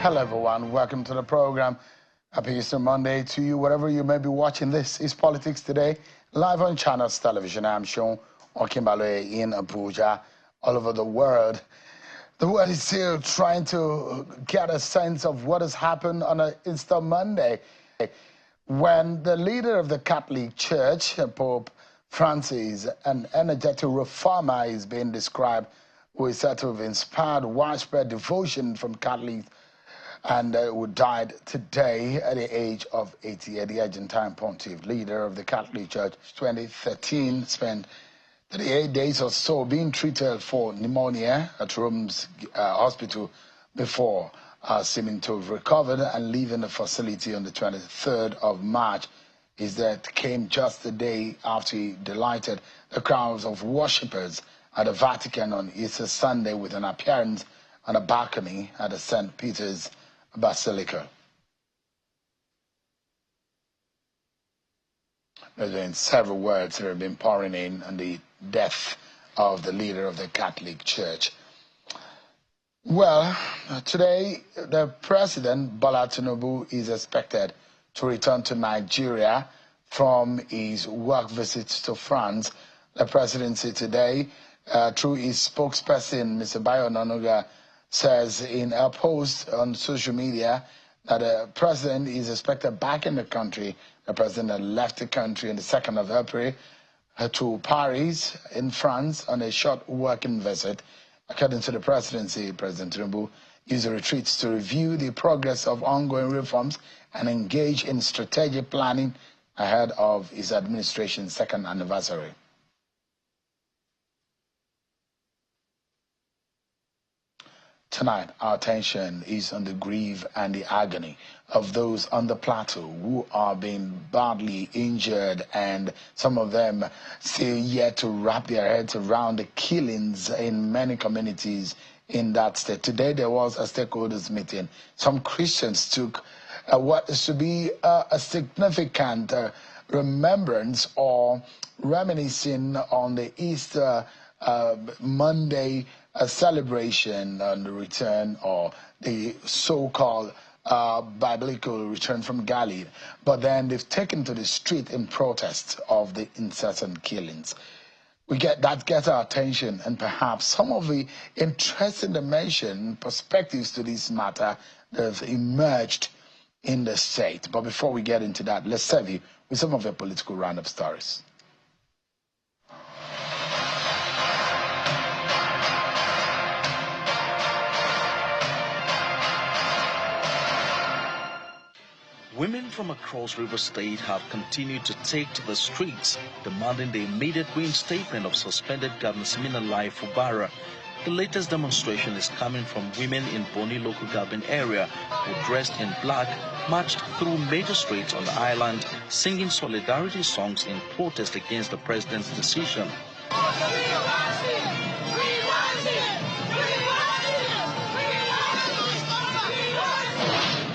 Hello everyone, welcome to the program. Happy Easter Monday to you, wherever you may be watching. This is Politics Today, live on Channels Television. I'm shown on Kimbale in Abuja, all over the world. The world is still trying to get a sense of what has happened on an Easter Monday, when the leader of the Catholic Church, Pope Francis, an energetic reformer, is being described, who is said to have inspired widespread devotion from Catholics, and who died today at the age of 80, at the Argentine pontiff, leader of the Catholic Church. 2013, spent 38 days or so being treated for pneumonia at Rome's hospital before seeming to have recovered and leaving the facility on the 23rd of March. His death came just the day after he delighted the crowds of worshippers at the Vatican on Easter Sunday with an appearance on a balcony at the St. Peter's Basilica. There's been several words that have been pouring in on the death of the leader of the Catholic Church. Well, today the President, Bola Tinubu, is expected to return to Nigeria from his work visit to France. The presidency today, through his spokesperson, Mr. Bayo Onanuga, says in a post on social media that the president is expected back in the country. The president had left the country on the 2nd of April to Paris in France on a short working visit. According to the presidency, President Tinubu used the retreats to review the progress of ongoing reforms and engage in strategic planning ahead of his administration's 2nd anniversary. Tonight, our attention is on the grief and the agony of those on the Plateau who are being badly injured, and some of them still yet to wrap their heads around the killings in many communities in that state. Today, there was a stakeholders meeting. Some Christians took what is to be a significant remembrance or reminiscing on the Easter Monday celebration on the return, or the so-called biblical return from Galilee. But then they've taken to the street in protest of the incessant killings. That gets our attention, and perhaps some of the interesting dimension perspectives to this matter that have emerged in the state. But before we get into that, let's serve you with some of the political roundup stories. Women from across River State have continued to take to the streets, demanding the immediate reinstatement of suspended Governor Siminalayi Fubara. The latest demonstration is coming from women in Boni local government area who, dressed in black, marched through major streets on the island, singing solidarity songs in protest against the president's decision.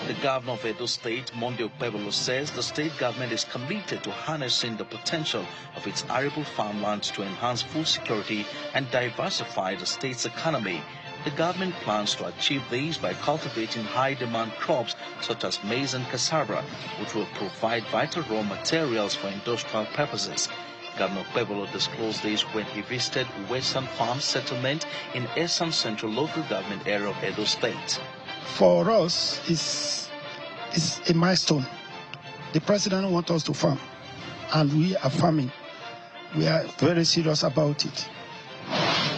The governor of Edo State, Monday Okpebolo, says the state government is committed to harnessing the potential of its arable farmlands to enhance food security and diversify the state's economy. The government plans to achieve these by cultivating high-demand crops such as maize and cassava, which will provide vital raw materials for industrial purposes. Governor Okpebolo disclosed this when he visited Western Farm Settlement in Esan Central Local Government area of Edo State. For us, it's a milestone. The president wants us to farm, and we are farming. We are very serious about it.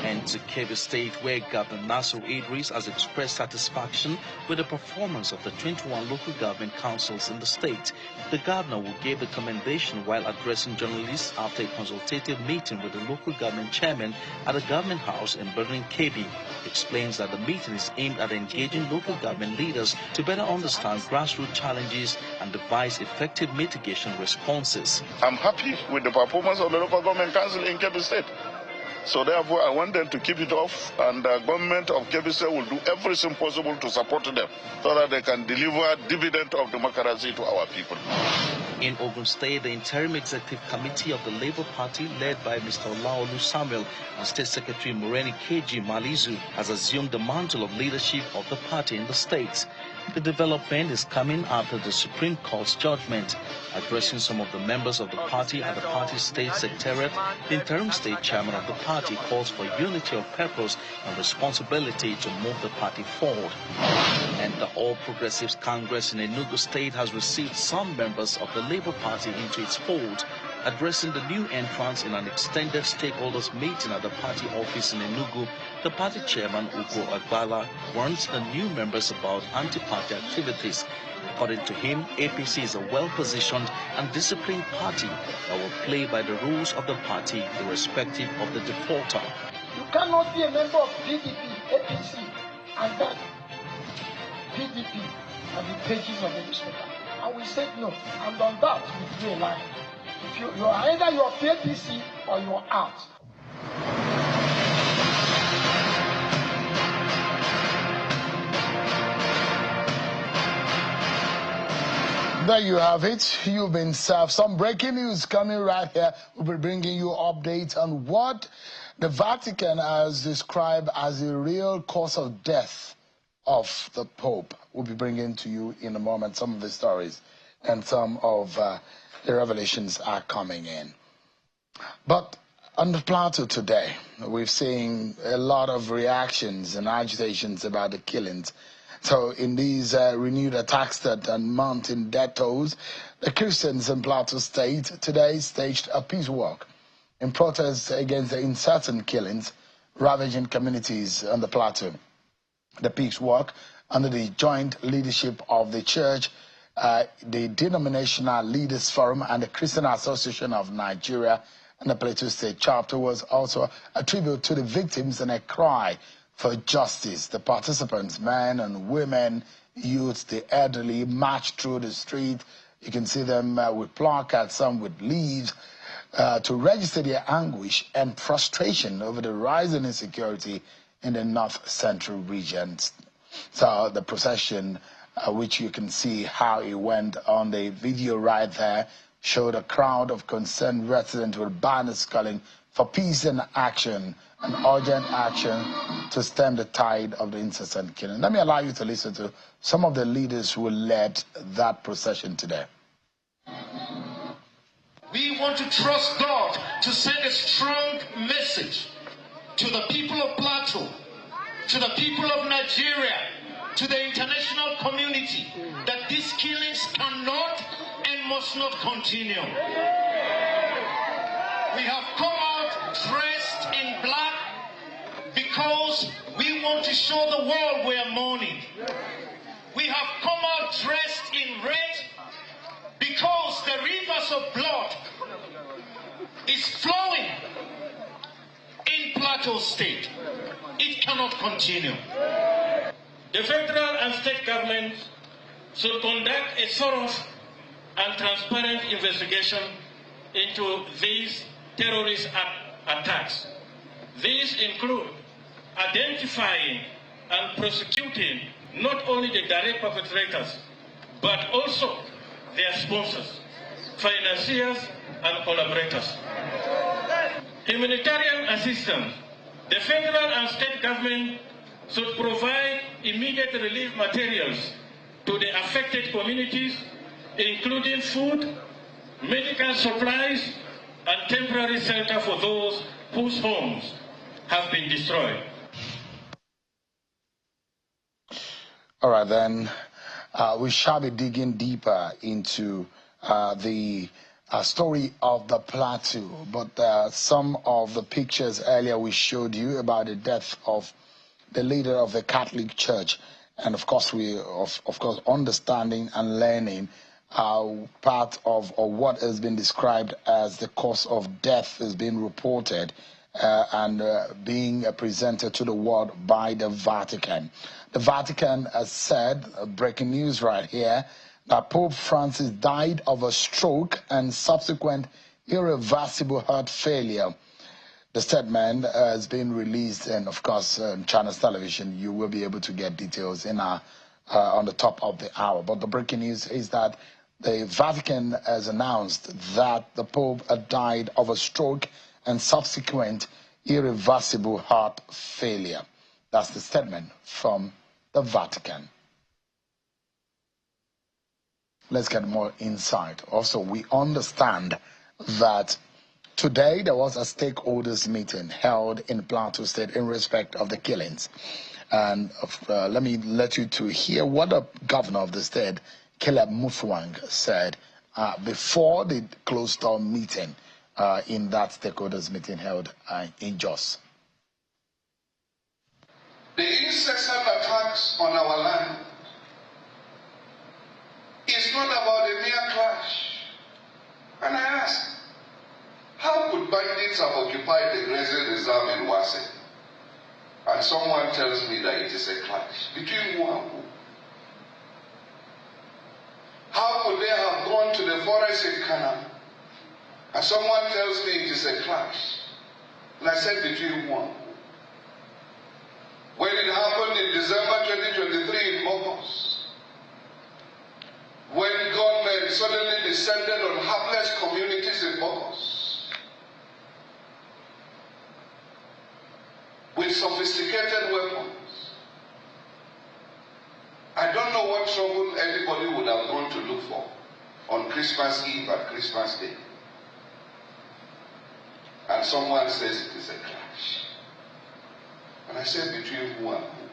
And to Kebbi State, where Governor Nasir Idris has expressed satisfaction with the performance of the 21 local government councils in the state. The governor will give the commendation while addressing journalists after a consultative meeting with the local government chairman at the government house in Birnin Kebbi. He explains that the meeting is aimed at engaging local government leaders to better understand grassroots challenges and devise effective mitigation responses. I'm happy with the performance of the local government council in Kebbi State. So therefore, I want them to keep it off, and the government of Kebbi State will do everything possible to support them so that they can deliver dividend of democracy to our people. In Ogun State, the Interim Executive Committee of the Labour Party, led by Mr. Olaolu Samuel and State Secretary Moreni Keji Malizu, has assumed the mantle of leadership of the party in the state. The development is coming after the Supreme Court's judgment. Addressing some of the members of the party at the party's state secretariat, the interim state chairman of the party calls for unity of purpose and responsibility to move the party forward. And the All Progressives Congress in Enugu State has received some members of the Labour Party into its fold. Addressing the new entrants in an extended stakeholders meeting at the party office in Enugu, the party chairman, Ugo Agbala, warns the new members about anti-party activities. According to him, APC is a well-positioned and disciplined party that will play by the rules of the party irrespective of the defaulter. You cannot be a member of PDP, APC, and then PDP on the pages of the newspaper. And we said no, and on that we drew a line. If you are either you're PDP or you're out. There you have it. You've been served. Some breaking news coming right here. We'll be bringing you updates on what the Vatican has described as the real cause of death of the Pope. We'll be bringing to you in a moment some of the stories, and some of the revelations are coming in. But on the Plateau today, we've seen a lot of reactions and agitations about the killings. So in these renewed attacks that mount in death tolls, the Christians in Plateau State today staged a peace walk in protest against the incessant killings ravaging communities on the Plateau. The peace walk, under the joint leadership of the church, the Denominational Leaders Forum, and the Christian Association of Nigeria and the Plateau State chapter, was also a tribute to the victims and a cry for justice. The participants, men and women, youths, the elderly, marched through the street. You can see them with placards, some with leaves, to register their anguish and frustration over the rising insecurity in the north central regions. So the procession, which you can see how it went on the video right there, showed a crowd of concerned residents with banners calling for peace and action, and urgent action to stem the tide of the incessant killing. Let me allow you to listen to some of the leaders who led that procession today. We want to trust God to send a strong message to the people of Plateau, to the people of Nigeria, to the international community, that these killings cannot and must not continue. We have come out dressed in black because we want to show the world we are mourning. We have come out dressed in red because the rivers of blood is flowing in Plateau State. It cannot continue. The federal and state governments should conduct a thorough and transparent investigation into these terrorist attacks. These include identifying and prosecuting not only the direct perpetrators, but also their sponsors, financiers, and collaborators. Humanitarian assistance. The federal and state government should provide immediate relief materials to the affected communities, including food, medical supplies, and temporary shelter for those whose homes have been destroyed. All right, then we shall be digging deeper into the story of the Plateau, but some of the pictures earlier we showed you about the death of the leader of the Catholic Church, and of course we of course understanding and learning part of what has been described as the cause of death has been reported and being presented to the world by the Vatican. The Vatican has said, breaking news right here, that Pope Francis died of a stroke and subsequent irreversible heart failure. The statement has been released, and of course, Channels Television, you will be able to get details in our, on the top of the hour. But the breaking news is that the Vatican has announced that the Pope had died of a stroke and subsequent irreversible heart failure. That's the statement from the Vatican. let's get more insight. Also, we understand that today there was a stakeholders meeting held in Plateau State in respect of the killings. And let me let you to hear what the governor of the state, Caleb Mutfwang, said before the closed-door meeting in that stakeholders meeting held in Jos. The incessant attacks on our land is not about a mere clash. And I ask, how could bandits have occupied the grazing reserve in Wase? And someone tells me that it is a clash. Between who and who? How could they have gone to the forest in Canaan? And someone tells me it is a clash. And I said, between who and who? When it happened in December 2023 in Bokos, when government suddenly descended on hapless communities in Bokos with sophisticated weapons, I don't know what trouble anybody would have gone to look for on Christmas Eve and Christmas Day. And someone says it is a clash. And I said, between who and who?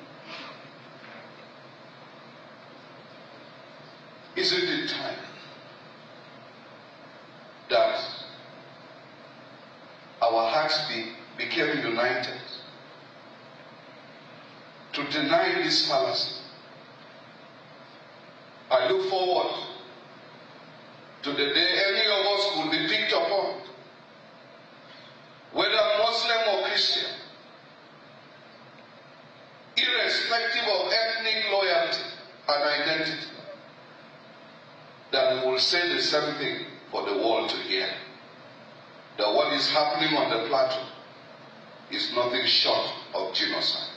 Isn't it time that our hearts became united to deny this fallacy? I look forward to the day any of us will be picked upon, whether Muslim or Christian, irrespective of ethnic loyalty and identity, that we will say the same thing for the world to hear. That what is happening on the plateau is nothing short of genocide.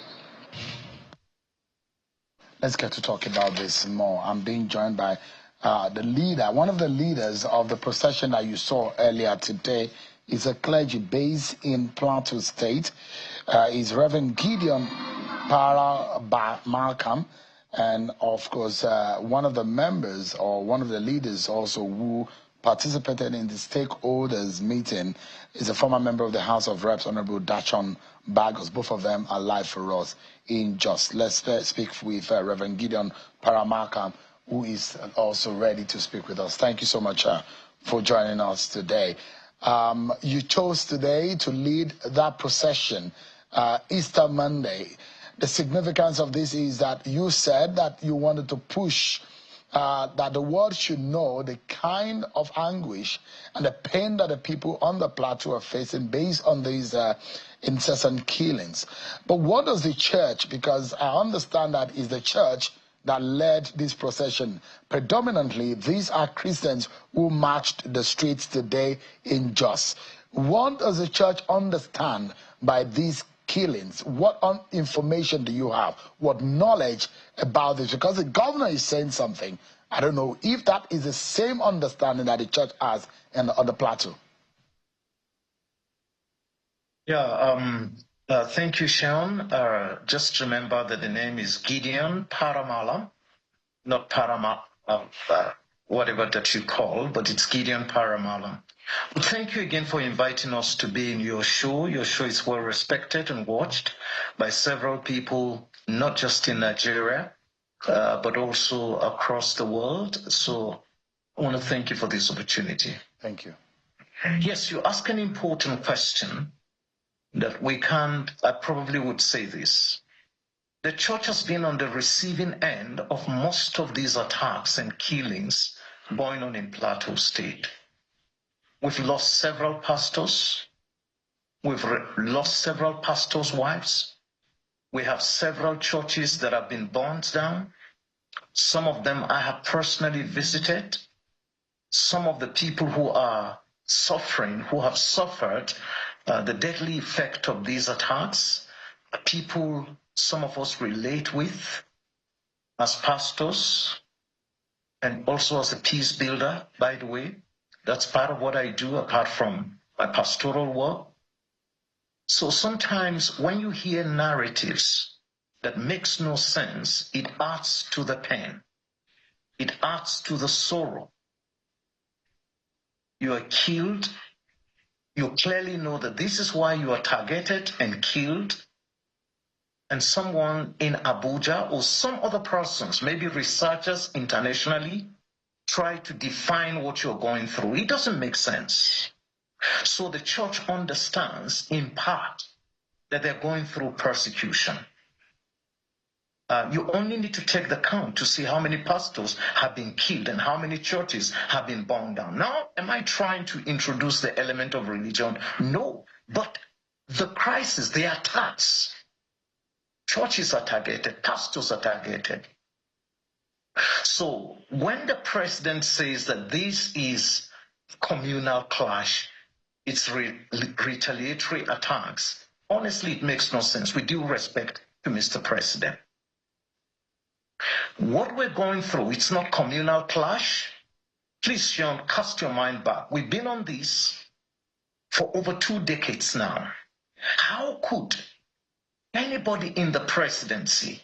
Let's get to talk about this more. I'm being joined by the leader, one of the leaders of the procession that you saw earlier today. Is a clergy based in Plateau State. Is Reverend Gideon Malcolm, and of course one of the members or one of the leaders also who participated in the stakeholders meeting is a former member of the House of Reps, Honorable Dachon Bagos. Both of them are live for us in Just. Let's speak with Reverend Gideon Malcolm, who is also ready to speak with us. Thank you so much for joining us today. You chose today to lead that procession, Easter Monday. The significance of this is that you said that you wanted to push that the world should know the kind of anguish and the pain that the people on the plateau are facing based on these incessant killings. But what does the church, because I understand that is the church that led this procession. Predominantly, these are Christians who marched the streets today in Jos. What does the church understand by these killings? What information do you have? What knowledge about this? Because the governor is saying something. I don't know if that is the same understanding that the church has on the plateau. Yeah, thank you, Sean. Just remember that the name is Gideon Paramalam, not whatever that you call, but it's Gideon Paramalam. Well, thank you again for inviting us to be in your show. Your show is well respected and watched by several people, not just in Nigeria, but also across the world. So I want to thank you for this opportunity. Thank you. Yes, you ask an important question that we can't, I probably would say this. The church has been on the receiving end of most of these attacks and killings going on in Plateau State. We've lost several pastors. We've lost several pastors' wives. We have several churches that have been burned down. Some of them I have personally visited. Some of the people who are suffering, who have suffered the deadly effect of these attacks, people some of us relate with as pastors and also as a peace builder, by the way. That's part of what I do apart from my pastoral work. So sometimes when you hear narratives that makes no sense, it adds to the pain. It adds to the sorrow. You are killed. You clearly know that this is why you are targeted and killed. And someone in Abuja or some other persons, maybe researchers internationally, try to define what you're going through. It doesn't make sense. So the church understands in part that they're going through persecution. You only need to take the count to see how many pastors have been killed and how many churches have been burned down. Now, am I trying to introduce the element of religion? No, but the crisis, the attacks, churches are targeted, pastors are targeted. So when the president says that this is communal clash, it's retaliatory attacks, honestly, it makes no sense. With due respect to Mr. President. What we're going through, it's not communal clash. Please, Sean, cast your mind back. We've been on this for over 2 decades now. How could anybody in the presidency,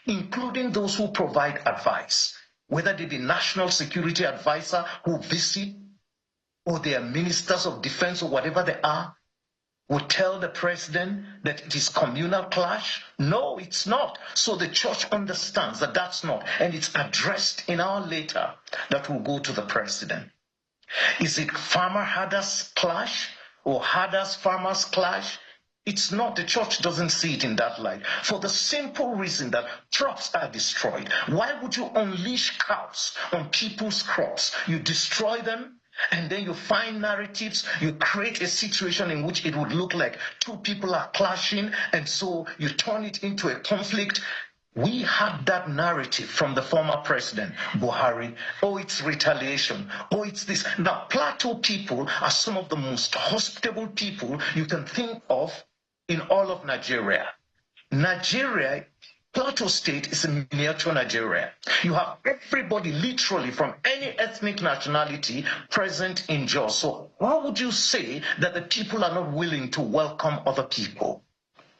including those who provide advice, whether they be national security advisor who visit, or they are ministers of defense or whatever they are, would tell the president that it is communal clash? No, it's not. So the church understands that that's not, and it's addressed in our letter that will go to the president. Is it farmer-herders clash or herders-farmers clash? It's not. The church doesn't see it in that light, for the simple reason that crops are destroyed. Why would you unleash cows on people's crops? You destroy them, and then you find narratives, you create a situation in which it would look like 2 people are clashing, and so you turn it into a conflict. We had that narrative from the former president, Buhari. Oh, it's retaliation. Oh, it's this. Now, Plateau people are some of the most hospitable people you can think of in all of Nigeria. Plateau State is a miniature Nigeria. You have everybody literally from any ethnic nationality present in Jos. So why would you say that the people are not willing to welcome other people?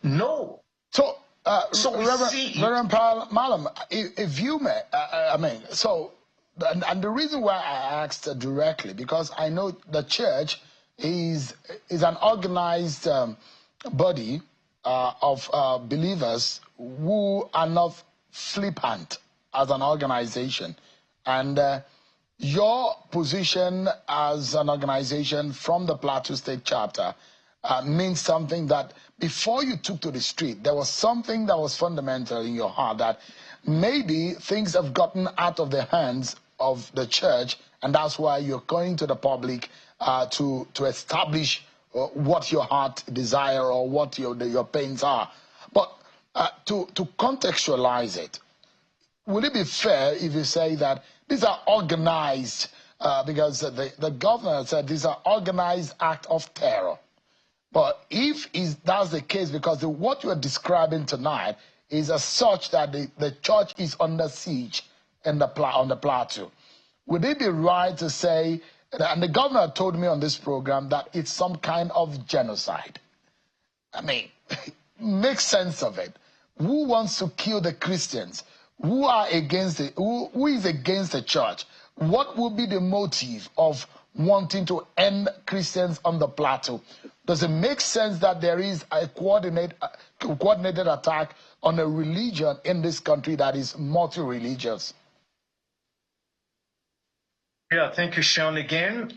No. So, Reverend Malam, if you may, and the reason why I asked directly, because I know the church is an organized body of believers who are not flippant as an organization. And your position as an organization from the Plateau State chapter means something that before you took to the street, there was something that was fundamental in your heart, that maybe things have gotten out of the hands of the church, and that's why you're going to the public to establish what your heart desire or what your pains are. But to contextualize it, would it be fair if you say that these are organized, because the governor said these are organized acts of terror? But if that's the case, because what you are describing tonight is as such that the church is under siege on the plateau, would it be right to say, and the governor told me on this program, that it's some kind of genocide? I mean, make sense of it. Who wants to kill the Christians? Who are against it? Who is against the church? What would be the motive of wanting to end Christians on the plateau? Does it make sense that there is a coordinated attack on a religion in this country that is multi-religious? Yeah, thank you, Sean, again.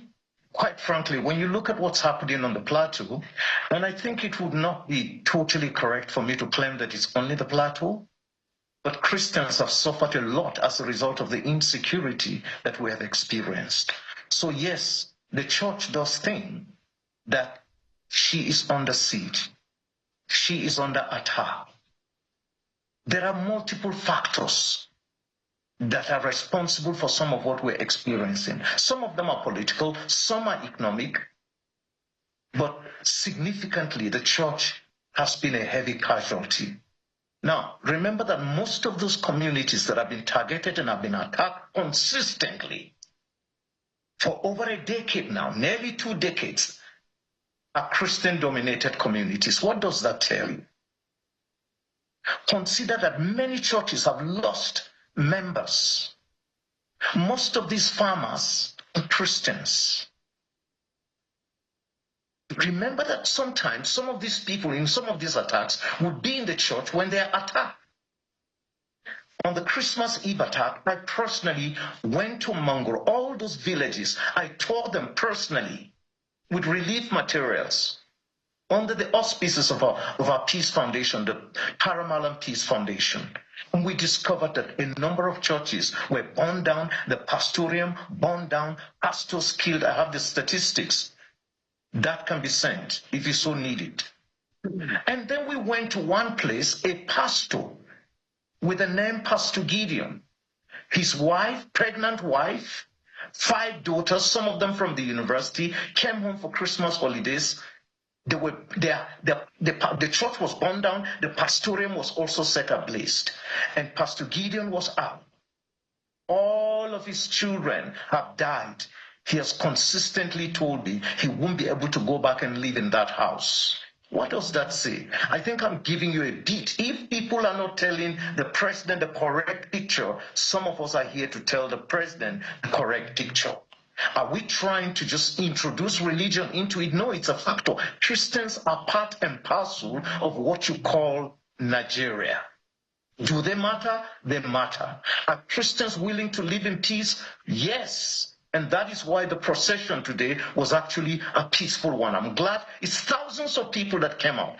Quite frankly, when you look at what's happening on the plateau, and I think it would not be totally correct for me to claim that it's only the plateau, but Christians have suffered a lot as a result of the insecurity that we have experienced. So yes, the church does think that she is under siege. She is under attack. There are multiple factors that are responsible for some of what we're experiencing. Some of them are political, some are economic, but significantly, the church has been a heavy casualty. Now, remember that most of those communities that have been targeted and have been attacked consistently for over a decade now, nearly 2 decades, are Christian-dominated communities. What does that tell you? Consider that many churches have lost members Most of these farmers are Christians. Remember that sometimes some of these people in some of these attacks would be in the church when they are attacked. On the Christmas Eve attack, I personally went to Mangoro, all those villages. I toured them personally with relief materials under the auspices of our Peace Foundation, the Paramalam Peace Foundation. And we discovered that a number of churches were burned down, the pastorium burned down, pastors killed. I have the statistics. That can be sent if you so need it. And then we went to one place, a pastor with the name Pastor Gideon. His wife, pregnant wife, 5 daughters, some of them from the university, came home for Christmas holidays. The church was burned down. The pastorium was also set ablaze. And Pastor Gideon was out. All of his children have died. He has consistently told me he won't be able to go back and live in that house. What does that say? I think I'm giving you a beat. If people are not telling the president the correct picture, some of us are here to tell the president the correct picture. Are we trying to just introduce religion into it? No, it's a factor. Christians are part and parcel of what you call Nigeria. Do they matter? They matter. Are Christians willing to live in peace? Yes. And that is why the procession today was actually a peaceful one. I'm glad it's thousands of people that came out.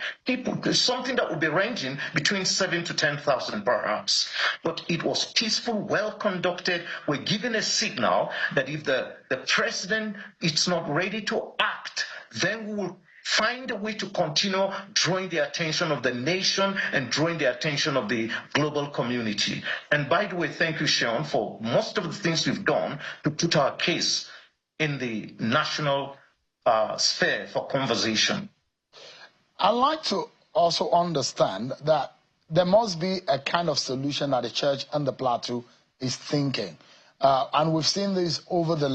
Something that would be ranging between 7,000 to 10,000 perhaps. But it was peaceful, well conducted. We're giving a signal that if the president is not ready to act, then we will find a way to continue drawing the attention of the nation and drawing the attention of the global community. And by the way, thank you, Sean, for most of the things we've done to put our case in the national sphere for conversation. I'd like to also understand that there must be a kind of solution that the church and the Plateau is thinking. And we've seen this over the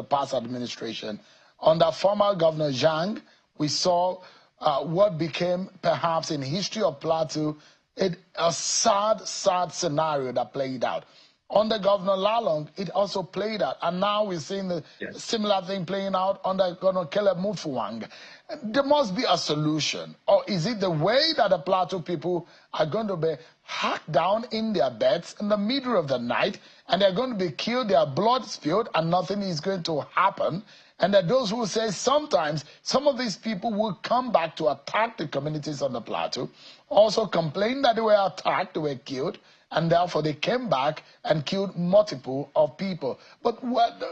past administration. Under former Governor Zhang, we saw what became, perhaps in history of Plateau, a sad scenario that played out. Under Governor Lalong, it also played out. And now we're seeing the similar thing playing out under Governor Caleb Mutfwang. There must be a solution. Or is it the way that the Plateau people are going to be hacked down in their beds in the middle of the night, and they're going to be killed, their blood spilled, and nothing is going to happen? And that those who say sometimes some of these people will come back to attack the communities on the Plateau, also complain that they were attacked, they were killed, and therefore they came back and killed multiple of people. But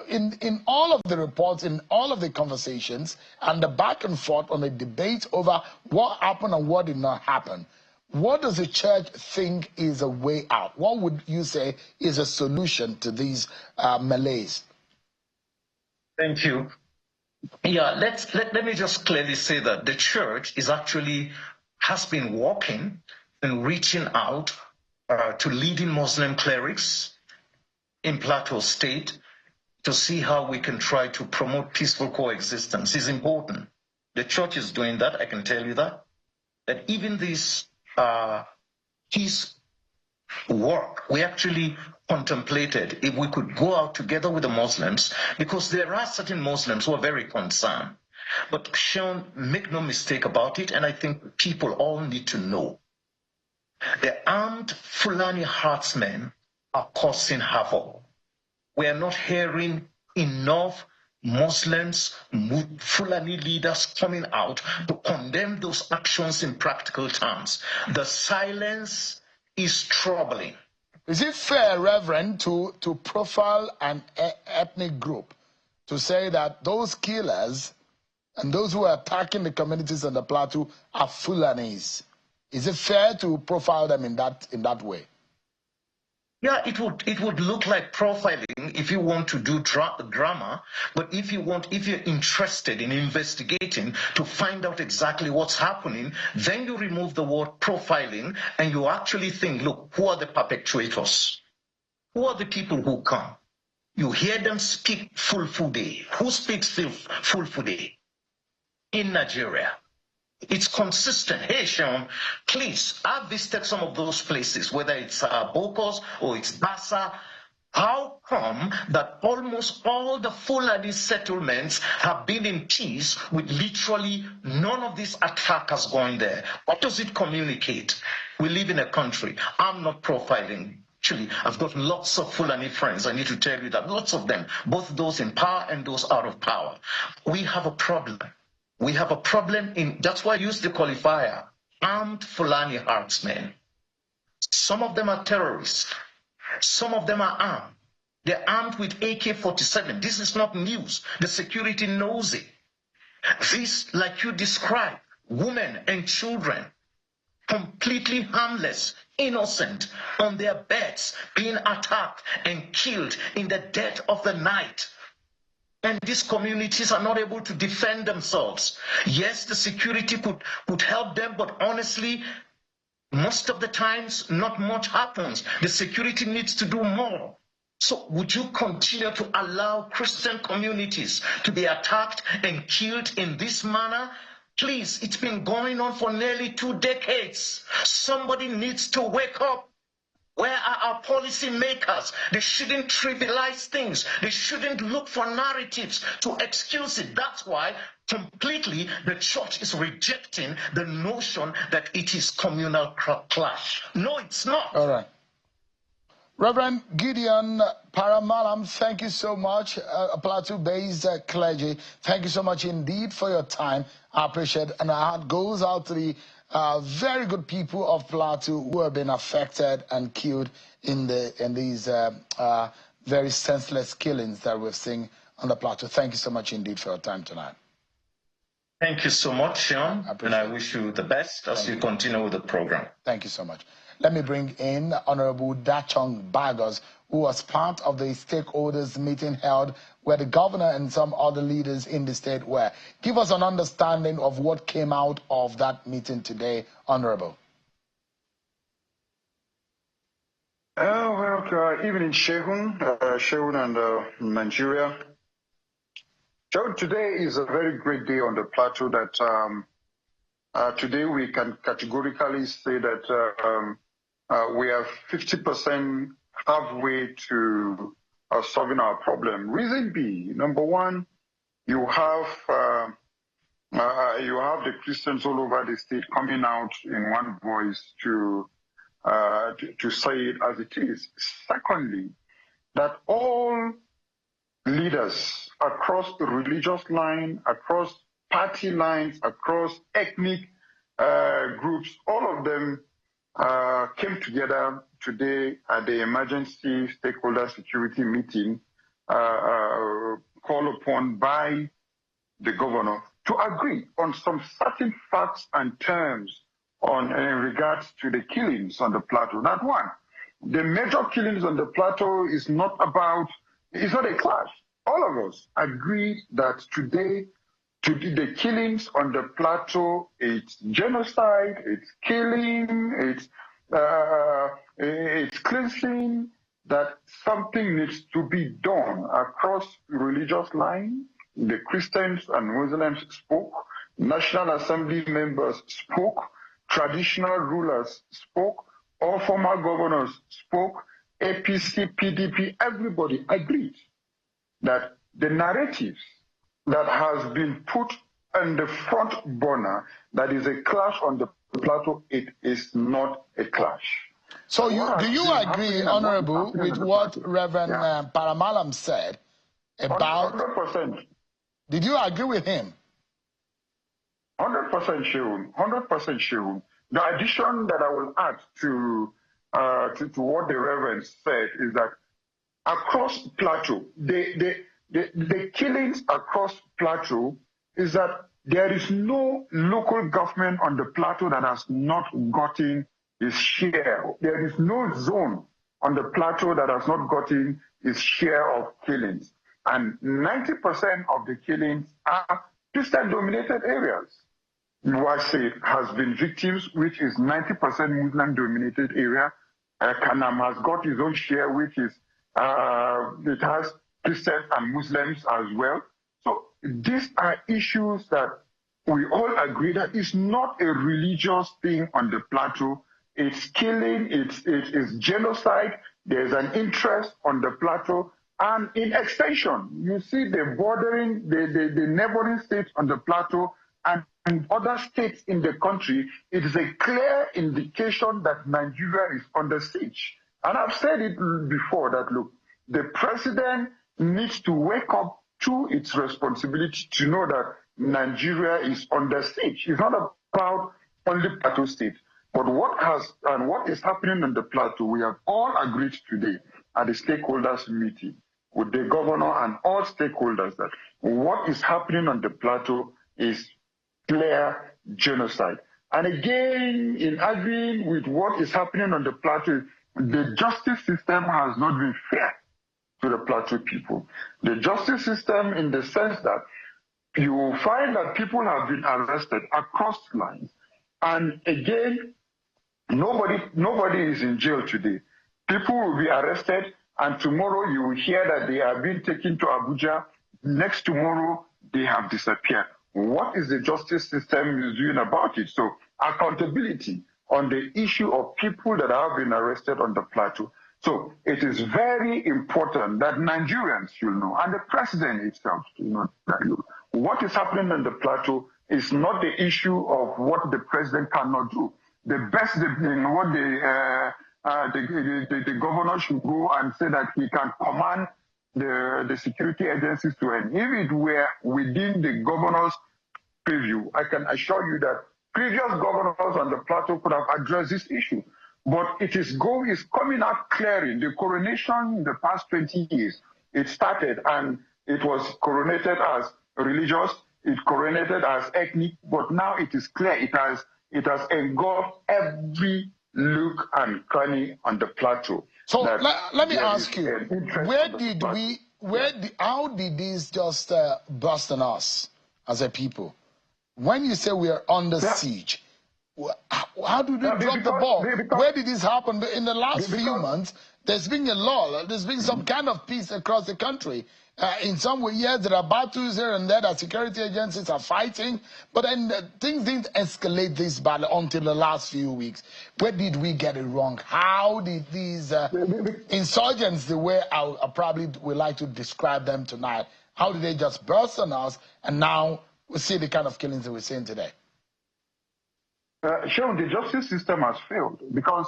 in all of the reports, in all of the conversations, and the back and forth on the debate over what happened and what did not happen, what does the church think is a way out? What would you say is a solution to these malaise? Thank you. Yeah, let me just clearly say that the church has been working and reaching out to leading Muslim clerics in Plateau State to see how we can try to promote peaceful coexistence. It's important. The church is doing that, I can tell you that. That even this peace work, we actually contemplated if we could go out together with the Muslims, because there are certain Muslims who are very concerned. But Sean, make no mistake about it, and I think people all need to know. The armed Fulani herdsmen are causing havoc. We are not hearing enough Muslims, Fulani leaders coming out to condemn those actions in practical terms. The silence is troubling. Is it fair, Reverend, to profile an ethnic group, to say that those killers and those who are attacking the communities on the Plateau are Fulanis? Is it fair to profile them in that way? Yeah, it would look like profiling if you want to do drama, but if you're interested in investigating to find out exactly what's happening, then you remove the word profiling and you actually think, look, who are the perpetrators? Who are the people who come? You hear them speak Fulfude. Who speaks Fulfude in Nigeria? It's consistent. Hey, Sean, please, I've visited some of those places, whether it's Bokos or it's Bassa. How come that almost all the Fulani settlements have been in peace with literally none of these attackers going there? What does it communicate? We live in a country. I'm not profiling. Actually, I've got lots of Fulani friends. I need to tell you that lots of them, both those in power and those out of power. We have a problem. We have a problem in, that's why I use the qualifier, armed Fulani herdsmen. Some of them are terrorists. Some of them are armed. They're armed with AK-47. This is not news. The security knows it. This, like you described, women and children, completely harmless, innocent, on their beds, being attacked and killed in the dead of the night. And these communities are not able to defend themselves. Yes, the security could help them, but honestly, most of the times, not much happens. The security needs to do more. So would you continue to allow Christian communities to be attacked and killed in this manner? Please, it's been going on for nearly 2 decades. Somebody needs to wake up. Where are our policy makers? They shouldn't trivialize things. They shouldn't look for narratives to excuse it. That's why completely the church is rejecting the notion that it is communal clash. No, it's not. All right. Reverend Gideon Paramalam, thank you so much. A Plateau-based clergy. Thank you so much indeed for your time. I appreciate it. And our heart goes out to the very good people of Plateau who have been affected and killed in these very senseless killings that we've seen on the Plateau. Thank you so much indeed for your time tonight. Thank you so much, Sean, and I wish you the best as you continue with the program. Thank you so much. Let me bring in Honorable Dachong Bagos, who was part of the stakeholders meeting held where the governor and some other leaders in the state were. Give us an understanding of what came out of that meeting today, Honorable. Well, evening, Shehun and Nigeria. So today is a very great day on the Plateau that today we can categorically say that we are 50% halfway to solving our problem. Reason B, number one, you have the Christians all over the state coming out in one voice to say it as it is. Secondly, that all leaders across the religious line, across party lines, across ethnic groups, all of them came together today at the emergency stakeholder security meeting called upon by the governor to agree on some certain facts and terms in regards to the killings on the Plateau. That one, the major killings on the Plateau is not a clash. All of us agree that today, the killings on the Plateau, it's genocide, it's killing, it's cleansing, that something needs to be done across religious lines. The Christians and Muslims spoke, National Assembly members spoke, traditional rulers spoke, all former governors spoke, APC, PDP, everybody agreed that the narratives that has been put on the front burner, that is a clash on the Plateau, it is not a clash. So do you agree, Honorable, with what Reverend Paramalam said about... 100%. Did you agree with him? 100%, Shehu. 100%, Shehu. The addition that I will add to what the Reverend said is that across Plateau, the killings across Plateau is that there is no local government on the Plateau that has not gotten its share. There is no zone on the Plateau that has not gotten its share of killings. And 90% of the killings are Christian-dominated areas. Wase has been victims, which is 90% Muslim-dominated area. Kanam has got his own share, which is, it has Christians and Muslims as well. So these are issues that we all agree that it's not a religious thing on the Plateau. It's killing, it's genocide. There's an interest on the plateau, and in extension, you see the bordering, the neighboring states on the plateau and other states in the country. It is a clear indication that Nigeria is under siege. And I've said it before that, look, the president needs to wake up to its responsibility to know that Nigeria is under siege. It's not about only Plateau State, but what is happening on the Plateau, we have all agreed today at the stakeholders meeting with the governor and all stakeholders that what is happening on the Plateau is clear genocide. And again, in agreeing with what is happening on the Plateau, the justice system has not been fair to the Plateau people. The justice system in the sense that you will find that people have been arrested across lines. And again, nobody is in jail today. People will be arrested, and tomorrow you will hear that they are being taken to Abuja. Next tomorrow, they have disappeared. What is the justice system doing about it? So accountability on the issue of people that have been arrested on the Plateau. So it is very important that Nigerians should know, and the president himself should know, that what is happening on the Plateau is not the issue of what the president cannot do. The best in what the governor should go and say that he can command the security agencies to end. If it were within the governor's preview, I can assure you that previous governors on the Plateau could have addressed this issue. But it is coming out clearly. The coronation in the past 20 years, it started and it was coronated as religious, it coronated as ethnic, but now it is clear it has engulfed every look and cranny on the Plateau. So let me ask you, how did this just burst on us as a people? When you say we are under siege, how did we drop the ball? Where did this happen? In the last few months, there's been a lull. There's been some kind of peace across the country. In some way, yes, there are battles here and there that security agencies are fighting, but then things didn't escalate this battle until the last few weeks. Where did we get it wrong? How did these insurgents, the way I probably would like to describe them tonight, how did they just burst on us, and now we see the kind of killings that we're seeing today? Sean, the justice system has failed, because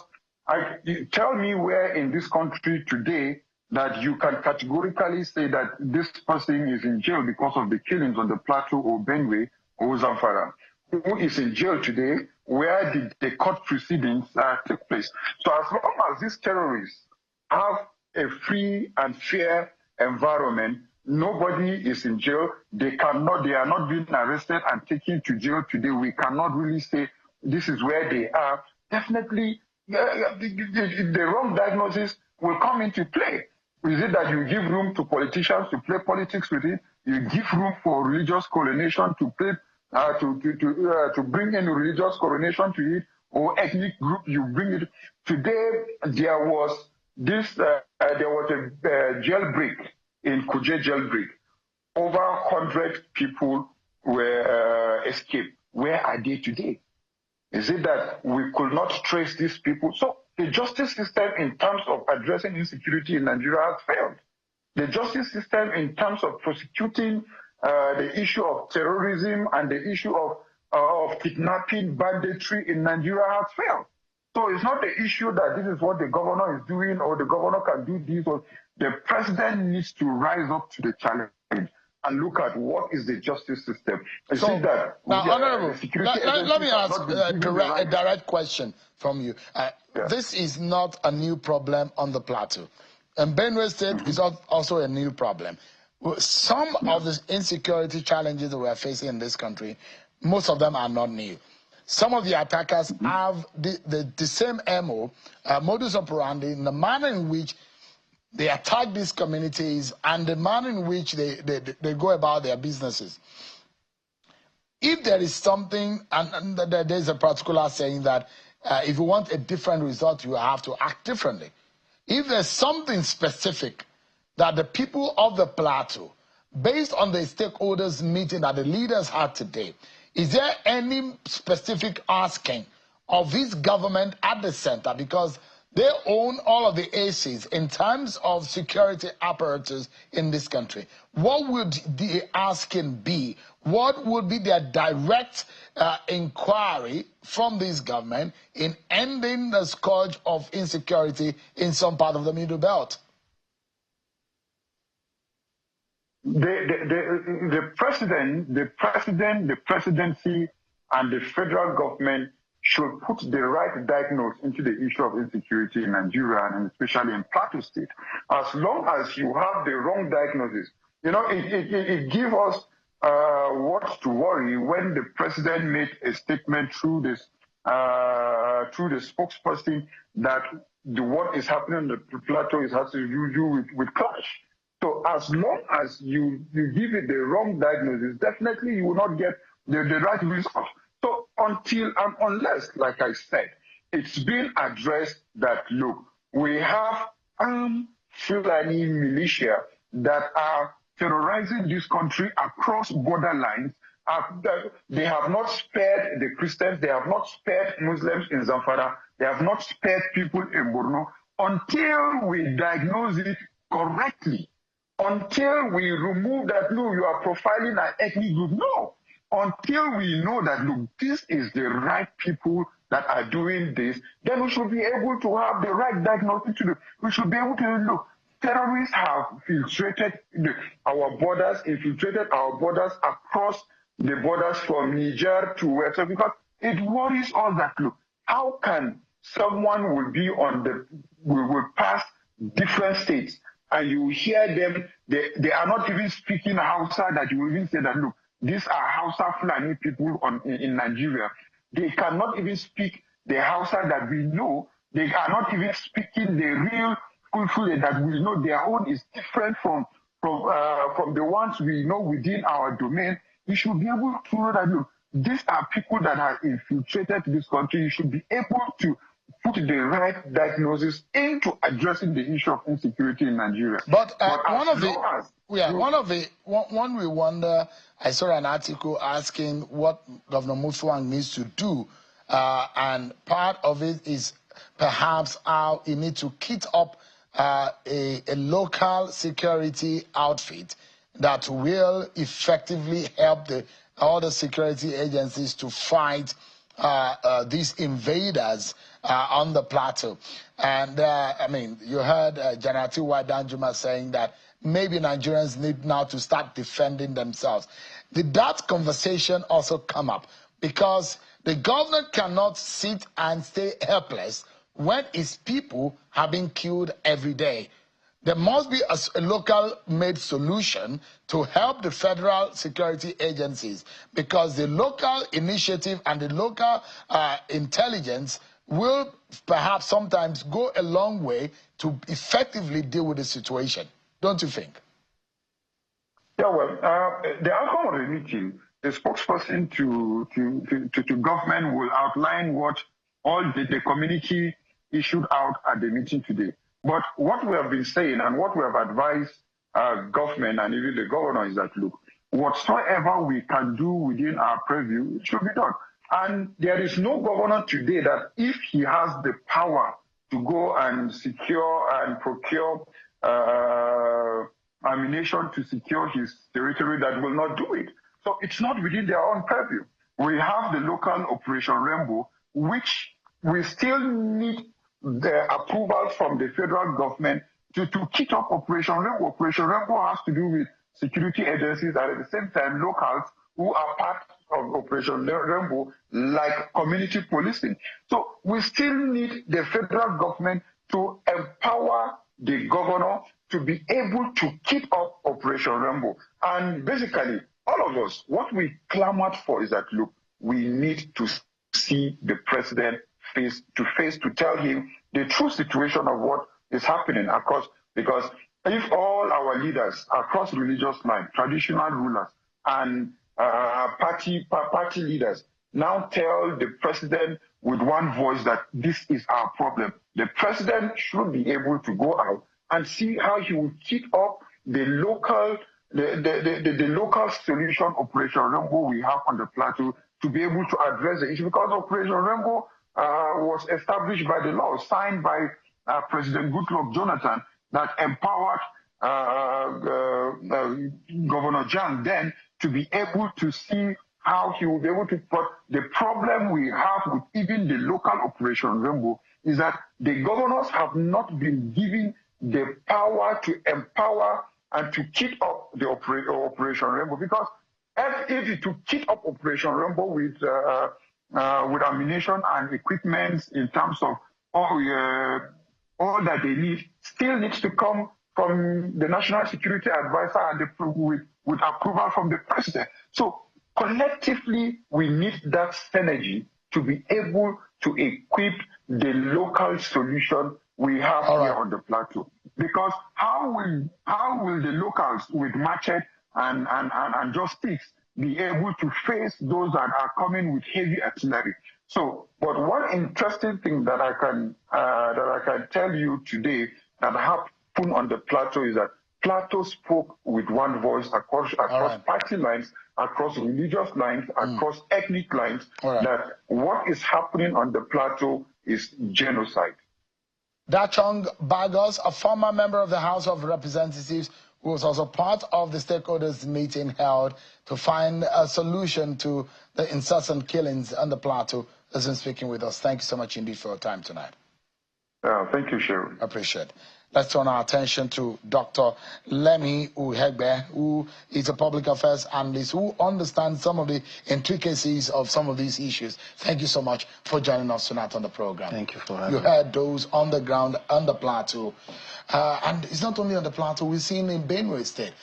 tell me where in this country today that you can categorically say that this person is in jail because of the killings on the Plateau or Benue or Zamfara. Who is in jail today? Where did the court proceedings take place? So as long as these terrorists have a free and fair environment, nobody is in jail. They are not being arrested and taken to jail today. We cannot really say this is where they are. Definitely, the wrong diagnosis will come into play. Is it that you give room to politicians to play politics with it? You give room for religious coronation to play, to bring in religious coronation to it, or ethnic group you bring it. Today there was a jailbreak in Kuje jailbreak. Over 100 people were escaped. Where are they today? Is it that we could not trace these people? So the justice system in terms of addressing insecurity in Nigeria has failed. The justice system in terms of prosecuting the issue of terrorism and the issue of kidnapping, banditry in Nigeria has failed. So it's not the issue that this is what the governor is doing or the governor can do this. Or the president needs to rise up to the challenge and look at what is the justice system. So, that now, Honorable, let me ask a direct question from you. This is not a new problem on the Plateau. And Benue State is also a new problem. Some of the insecurity challenges that we are facing in this country, most of them are not new. Some of the attackers have the same MO, modus operandi, in the manner in which they attack these communities and the manner in which they go about their businesses. If there is something, and there's a particular saying that if you want a different result, you have to act differently. If there's something specific that the people of the Plateau, based on the stakeholders meeting that the leaders had today, is there any specific asking of this government at the center? Because They own all of the aces in terms of security apparatus in this country. What would the asking be? What would be their direct inquiry from this government in ending the scourge of insecurity in some part of the Middle Belt? The presidency, and the federal government should put the right diagnosis into the issue of insecurity in Nigeria, and especially in Plateau State. As long as you have the wrong diagnosis, you know, it gives us what to worry when the president made a statement through the spokesperson that what is happening on the Plateau has to do with clash. So as long as you give it the wrong diagnosis, definitely you will not get the right result. So until and unless, like I said, it's been addressed that, look, we have Fulani militia that are terrorizing this country across borderlines. They have not spared the Christians, they have not spared Muslims in Zamfara, they have not spared people in Borno. Until we diagnose it correctly, until we remove that, look, you are profiling an ethnic group. No. Until we know that, look, this is the right people that are doing this, then we should be able to have the right diagnosis to do. We should be able to look. Terrorists have infiltrated our borders across the borders from Niger to West. So because it worries us that, look, how can someone will pass different states, and you hear them, they are not even speaking Hausa, that you will even say that, look, these are Hausa Fulani people in Nigeria. They cannot even speak the Hausa that we know. They are not even speaking the real Fulfulde that we know. Their own is different from the ones we know within our domain. We should be able to know that, look, these are people that have infiltrated this country. You should be able to put the right diagnosis into addressing the issue of insecurity in Nigeria. But one we wonder, I saw an article asking what Governor Musuang needs to do, and part of it is perhaps how he needs to kit up a local security outfit that will effectively help all the security agencies to fight these invaders on the plateau. And I mean, you heard Janati Wadanjuma saying that maybe Nigerians need now to start defending themselves. Did that conversation also come up? Because the governor cannot sit and stay helpless when his people have been killed every day. There must be a local-made solution to help the federal security agencies, because the local initiative and the local intelligence will perhaps sometimes go a long way to effectively deal with the situation. Don't you think? Yeah, well, the outcome of the meeting, the spokesperson to government will outline what all the community issued out at the meeting today. But what we have been saying and what we have advised government and even the governor is that, look, whatsoever we can do within our purview, it should be done. And there is no governor today that, if he has the power to go and secure and procure ammunition to secure his territory, that will not do it. So it's not within their own purview. We have the local Operation Rainbow, which we still need the approval from the federal government to kick off Operation Rainbow. Operation Rainbow has to do with security agencies and at the same time locals who are part of Operation Rainbow, like community policing. So we still need the federal government to empower the governor to be able to kick off Operation Rainbow. And basically, all of us, what we clamored for is that, look, we need to see the president face to face to tell him the true situation of what is happening across, because if all our leaders across religious lines, traditional rulers, and party leaders now tell the president with one voice that this is our problem, the president should be able to go out and see how he will kick off the local solution Operation Rainbow we have on the plateau to be able to address the issue, because Operation Rainbow was established by the law, signed by President Goodluck Jonathan that empowered Governor Jan then to be able to see how he will be able to. But the problem we have with even the local Operation Rainbow is that the governors have not been given the power to empower and to keep up the Operation Rainbow, because if to keep up Operation Rainbow with ammunition and equipment in terms of all that they need, still needs to come from the National Security Advisor and with approval from the President. So collectively, we need that synergy to be able to equip the local solution we have here on the plateau. Because how will the locals with machete and just sticks be able to face those that are coming with heavy artillery? So, but one interesting thing that I can tell you today that happened on the plateau is that Plateau spoke with one voice across party lines, across religious lines, across ethnic lines, that what is happening on the plateau is genocide. Dachong Bagos, a former member of the House of Representatives, who was also part of the stakeholders meeting held to find a solution to the incessant killings on the plateau, has been speaking with us. Thank you so much indeed for your time tonight. Thank you, Sharon. Appreciate it. Let's turn our attention to Dr. Lemi Uhegbe, who is a public affairs analyst who understands some of the intricacies of some of these issues. Thank you so much for joining us tonight on the program. Thank you for having me. You heard those on the ground, on the plateau. And it's not only on the plateau, we've seen in Benue State.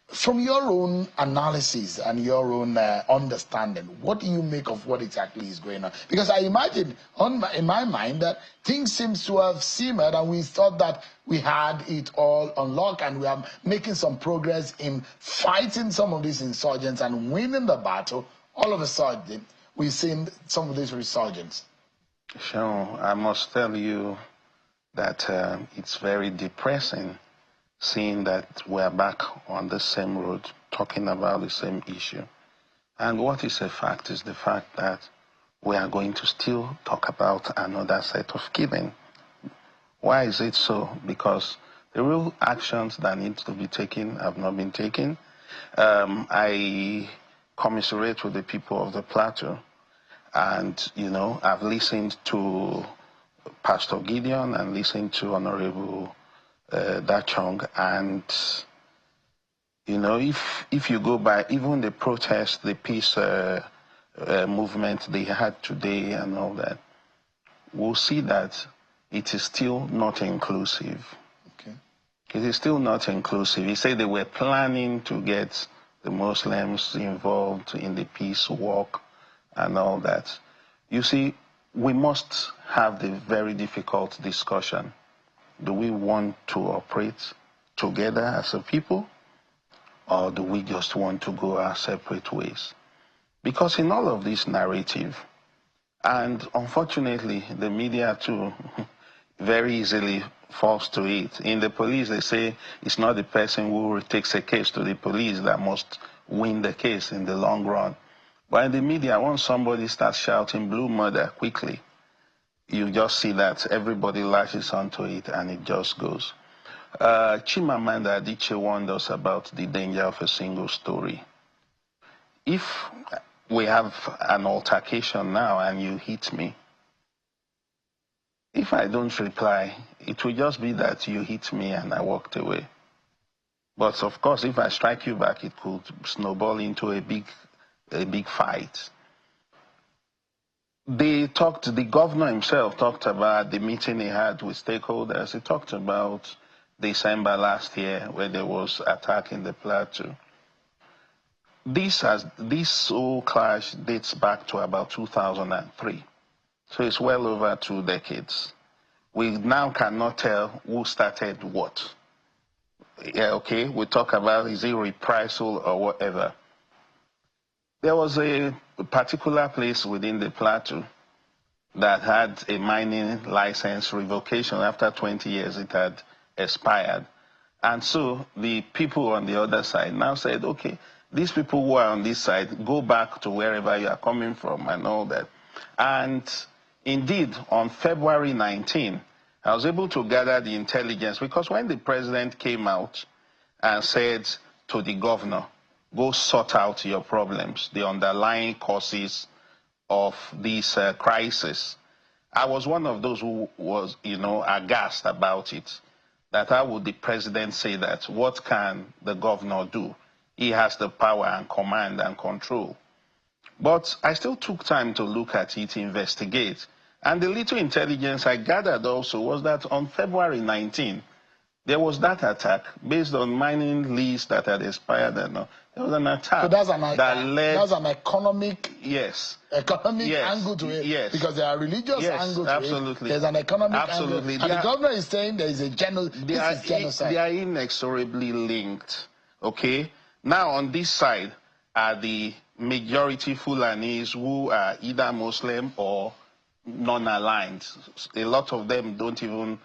From your own analysis and your own understanding, what do you make of what exactly is going on? Because I imagine, in my mind, that things seem to have simmered and we thought that we had it all on lock and we are making some progress in fighting some of these insurgents and winning the battle. All of a sudden, we've seen some of this resurgence. Sure, I must tell you that it's very depressing seeing that we're back on the same road, talking about the same issue. And what is a fact is the fact that we are going to still talk about another set of killing. Why is it so? Because the real actions that need to be taken have not been taken. I commiserate with the people of the plateau, and, you know, I've listened to Pastor Gideon and listened to Honorable Dachong, and you know, if you go by even the protest, the peace movement they had today and all that, we'll see that it is still not inclusive. Okay. It is still not inclusive. He said they were planning to get the Muslims involved in the peace walk and all that. You see, we must have the very difficult discussion. Do we want to operate together as a people, or do we just want to go our separate ways? Because in all of this narrative, and unfortunately the media too very easily falls to it. In the police, they say it's not the person who takes a case to the police that must win the case in the long run. But in the media, once somebody starts shouting blue murder quickly, you just see that everybody latches onto it and it just goes. Chimamanda Adichie warned us about the danger of a single story. If we have an altercation now and you hit me, if I don't reply, it will just be that you hit me and I walked away. But of course, if I strike you back, it could snowball into a big fight. The governor himself talked about the meeting he had with stakeholders. He talked about December last year where there was attack in the plateau. This whole clash dates back to about 2003. So it's well over 2 decades. We now cannot tell who started what. Yeah, okay, we talk about is it reprisal or whatever. There was a particular place within the plateau that had a mining license revocation. After 20 years, it had expired. And so the people on the other side now said, okay, these people who are on this side, go back to wherever you are coming from and all that. And indeed, on February 19, I was able to gather the intelligence because when the president came out and said to the governor, go sort out your problems, the underlying causes of this crisis, I was one of those who was, aghast about it. That how would the president say that? What can the governor do? He has the power and command and control. But I still took time to look at it, investigate. And the little intelligence I gathered also was that on February 19, there was that attack based on mining lease that had expired. And there was an attack. So that's an economic, economic angle to it. Yes. Because there are religious angle to absolutely. it. There's an economic angle. And the governor is saying there is a genocide. They are inexorably linked. Okay? Now on this side are the majority Fulanis who are either Muslim or non-aligned. A lot of them don't even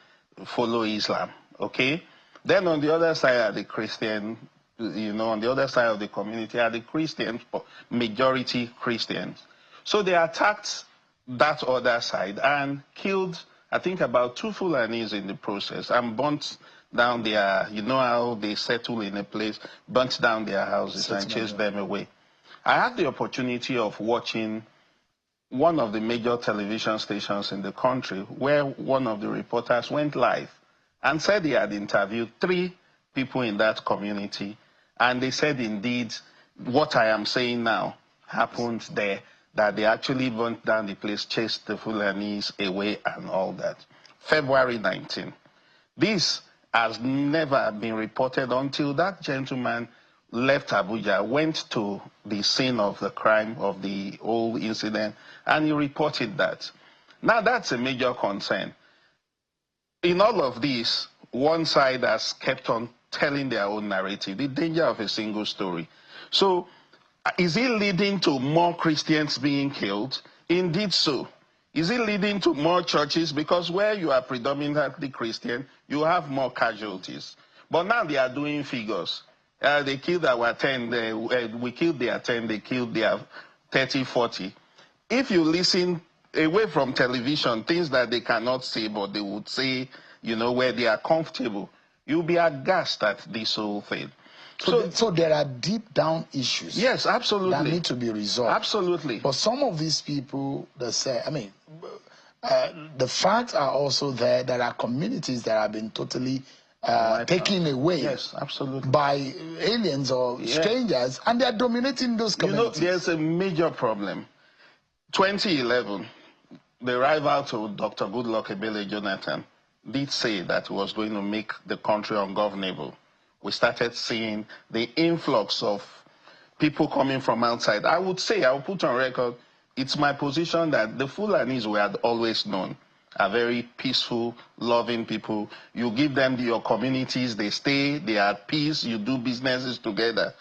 follow Islam, okay? Then on the other side are the Christian, on the other side of the community are the Christians, majority Christians. So they attacked that other side and killed, I think, about 2 Fulanis in the process and burnt down their, how they settle in a place, burnt down their houses and chased them away. I had the opportunity of watching one of the major television stations in the country where one of the reporters went live and said he had interviewed 3 people in that community, and they said indeed what I am saying now happened there, that they actually burnt down the place, chased the Fulanis away and all that. February 19. This has never been reported until that gentleman left Abuja, went to the scene of the crime, of the whole incident, and he reported that. Now, that's a major concern. In all of this, one side has kept on telling their own narrative, the danger of a single story. So, is it leading to more Christians being killed? Indeed so. Is it leading to more churches? Because where you are predominantly Christian, you have more casualties. But now they are doing figures. They killed our 10, we killed their 10, they killed their 30, 40. If you listen away from television, things that they cannot say, but they would say, where they are comfortable, you'll be aghast at this whole thing. So there are deep down issues. Yes, absolutely. That need to be resolved. Absolutely. But some of these people, they say, the facts are also there. There are communities that have been totally taken away, yes, absolutely, by aliens or strangers, and they are dominating those communities. There's a major problem. 2011, the rival to Dr. Goodluck Ebele Jonathan did say that he was going to make the country ungovernable. We started seeing the influx of people coming from outside. I would say, I will put on record, it's my position that the Fulanis we had always known are very peaceful, loving people. You give them your communities, they stay, they are at peace, you do businesses together.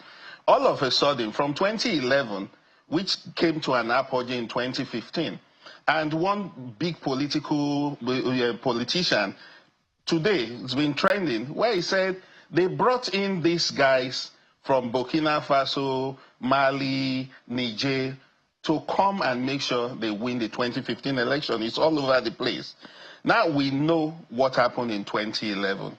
All of a sudden, from 2011, which came to an apogee in 2015, and one big politician today has been trending, where he said they brought in these guys from Burkina Faso, Mali, Niger, to come and make sure they win the 2015 election. It's all over the place. Now we know what happened in 2011.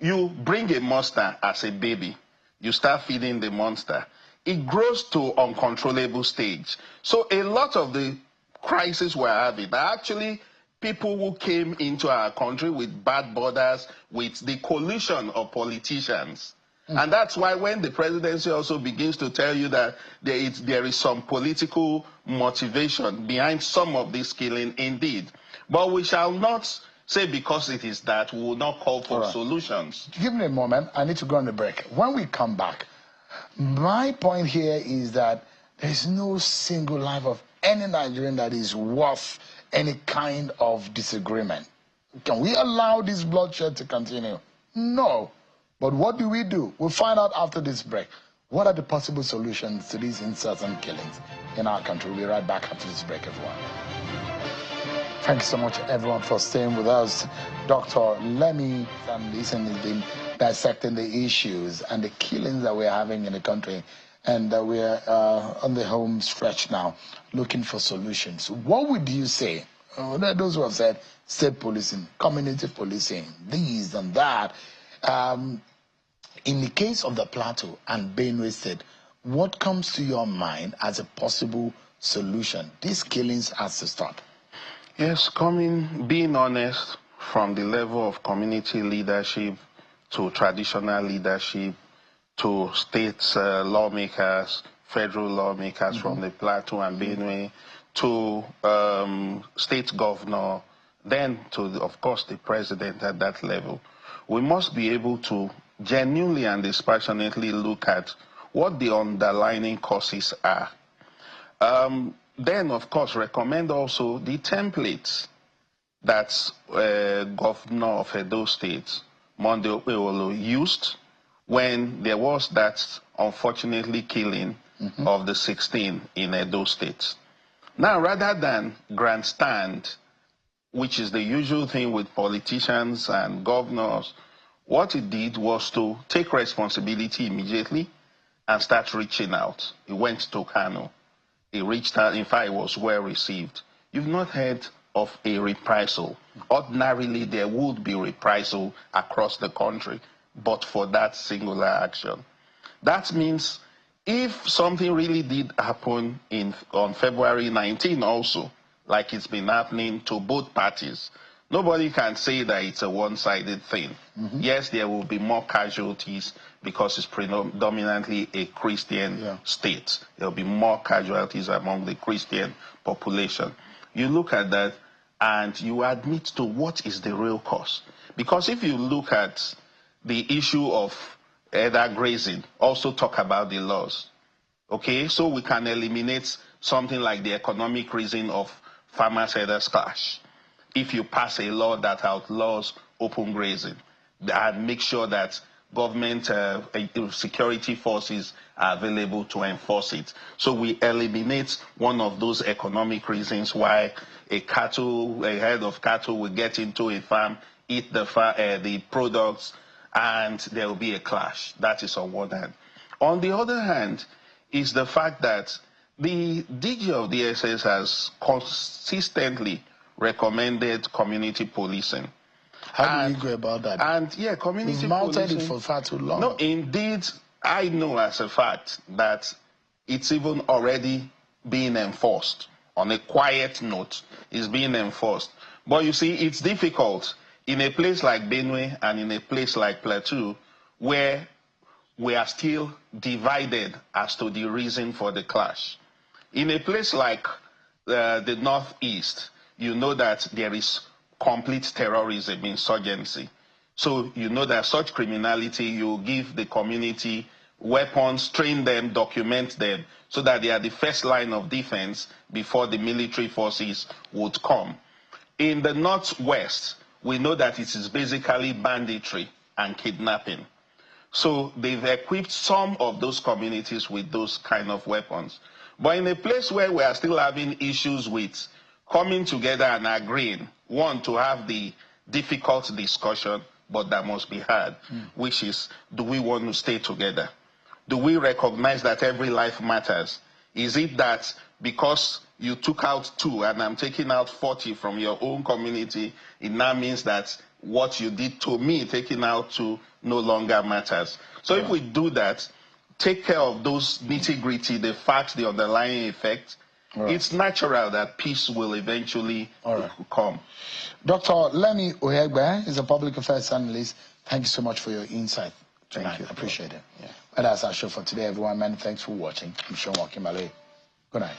You bring a monster as a baby. You start feeding the monster. It grows to uncontrollable stage. So a lot of the crises we're having are actually people who came into our country with bad borders, with the collusion of politicians. And that's why when the presidency also begins to tell you that there is some political motivation behind some of this killing, indeed. But we shall not say because it is that, we will not call for solutions. Give me a moment. I need to go on the break. When we come back, my point here is that there is no single life of any Nigerian that is worth any kind of disagreement. Can we allow this bloodshed to continue? No. But what do? We'll find out after this break. What are the possible solutions to these incessant killings in our country? We'll be right back after this break, everyone. Thank you so much, everyone, for staying with us. Dr. Lemmy and Listen has been dissecting the issues and the killings that we're having in the country. And we're on the home stretch now, looking for solutions. What would you say, Those who have said state policing, community policing, these and that. In the case of the Plateau and Benue State, what comes to your mind as a possible solution? These killings has to stop. Yes, being honest, from the level of community leadership to traditional leadership to state lawmakers, federal lawmakers from the Plateau and Benue, to state governor, then to, of course, the president at that level. We must be able to genuinely and dispassionately look at what the underlying causes are. Then, of course, recommend also the templates that Governor of Edo State, Monday Okpebholo, used when there was that unfortunately killing of the 16 in Edo State. Now, rather than grandstand, which is the usual thing with politicians and governors, what he did was to take responsibility immediately and start reaching out. He went to Kano. He reached out. In fact, it was well received. You've not heard of a reprisal. Ordinarily, there would be reprisal across the country, but for that singular action. That means if something really did happen on February 19 also, like it's been happening to both parties, nobody can say that it's a one-sided thing. Yes, there will be more casualties because it's predominantly a Christian state. There will be more casualties among the Christian population. You look at that and you admit to what is the real cause. Because if you look at the issue of either grazing, also talk about the laws. Okay, so we can eliminate something like the economic reason of farmers-herders clash. If you pass a law that outlaws open grazing and make sure that government security forces are available to enforce it. So we eliminate one of those economic reasons why a herd of cattle will get into a farm, eat the products, and there will be a clash. That is on one hand. On the other hand is the fact that the DG of DSS has consistently recommended community policing. How do you go about that? And yeah, community mounted policing. It for far too long. No, indeed, I know as a fact that it's even already being enforced. On a quiet note, it's being enforced. But you see, it's difficult in a place like Benue and in a place like Plateau, where we are still divided as to the reason for the clash. In a place like the Northeast, you know that there is complete terrorism, insurgency. So you know that such criminality, you give the community weapons, train them, document them, so that they are the first line of defense before the military forces would come. In the Northwest, we know that it is basically banditry and kidnapping. So they've equipped some of those communities with those kind of weapons. But in a place where we are still having issues with coming together and agreeing, one, to have the difficult discussion, but that must be had, which is, do we want to stay together? Do we recognize that every life matters? Is it that because you took out 2 and I'm taking out 40 from your own community, it now means that what you did to me, taking out 2, no longer matters? So if we do that, take care of those nitty-gritty, the facts, the underlying effects, it's natural that peace will eventually come. Dr. Lenny Ohegbe is a public affairs analyst. Thank you so much for your insight tonight. Thank you. I appreciate it. Well, that's our show for today, everyone. Many thanks for watching. I'm Sean Wakimbale. Good night.